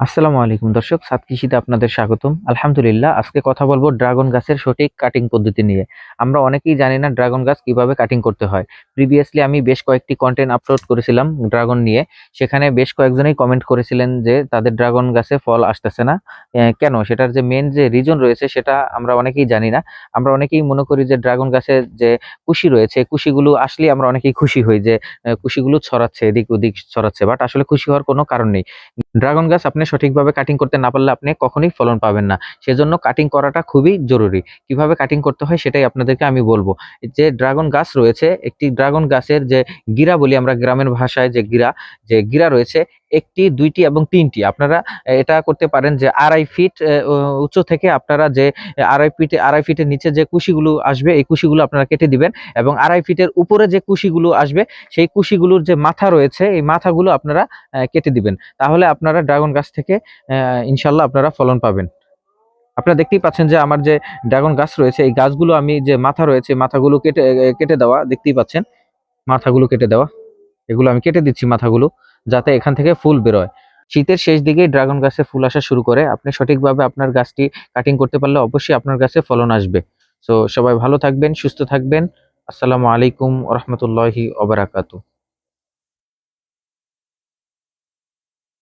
আসসালামু আলাইকুম দর্শক, সাত কৃষিতে আপনাদের স্বাগতম। আলহামদুলিল্লাহ, আজকে কথা বলবো ড্রাগন গাছের সঠিক কাটিং পদ্ধতি নিয়ে। আমরা অনেকেই জানি না ড্রাগন গাছ কিভাবে কাটিং করতে হয়। প্রিভিয়াসলি আমি বেশ কয়েকটি কন্টেন্ট আপলোড করেছিলাম ড্রাগন নিয়ে। সেখানে বেশ কয়েকজনই কমেন্ট করেছিলেন যে তাদের ড্রাগন গাছে ফল আসতেছে না। কেন? সেটার যে মেন যে রিজন রয়েছে সেটা আমরা অনেকেই জানি না। আমরা অনেকেই মনে করি যে ড্রাগন গাছের যে কুশি রয়েছে, কুশিগুলো আসলে আমরা অনেকেই খুশি হই যে কুশিগুলো ছড়াচ্ছে, এদিক ওদিক ছড়াচ্ছে, বাট আসলে খুশি হওয়ার কোনো কারণ নেই। ড্রাগন গাছ আপনি সঠিকভাবে কাটিং করতে না পারলে আপনি কখনোই ফলন পাবেন না। সেজন্য কাটিং করাটা খুবই জরুরি। কিভাবে কাটিং করতে হয় সেটাই আপনাদেরকে আমি বলবো। যে ড্রাগন গাছ রয়েছে, একটি ড্রাগন গাছের যে গিরা বলি আমরা গ্রামের ভাষায়, যে গিরা রয়েছে ১টি, ২টি এবং ৩টি। আপনারা এটা করতে পারেন যে ২.৫ ফিট উচ্চ থেকে আপনারা যে ২.৫ ফিটের নিচে যে কুশিগুলো আসবে এই কুশিগুলো আপনারা কেটে দিবেন, এবং ২.৫ ফিটের উপরে যে কুশিগুলো আসবে সেই কুশিগুলোর যে মাথা রয়েছে এই মাথাগুলো আপনারা কেটে দিবেন। তাহলে আপনারা ড্রাগন গাছ থেকে ইনশাল্লাহ আপনারা ফলন পাবেন। আপনারা দেখতেই পাচ্ছেন যে আমার যে ড্রাগন গাছ রয়েছে এই গাছগুলো আমি যে মাথা রয়েছে মাথাগুলো কেটে দেওয়া দেখতেই পাচ্ছেন। মাথাগুলো কেটে দেওয়া, এগুলো আমি কেটে দিচ্ছি মাথাগুলো, যাতে এখান থেকে ফুল বেরোয়। শীতের শেষ দিকেই ড্রাগন গাছে ফুল আসা শুরু করে। আপনি সঠিকভাবে আপনার গাছটি কাটিং করতে পারলে অবশ্যই আপনার গাছে ফলন আসবে। সো সবাই ভালো থাকবেন, সুস্থ থাকবেন। আসসালামু আলাইকুম ওয়া রাহমাতুল্লাহি ওয়া বারাকাতুহু।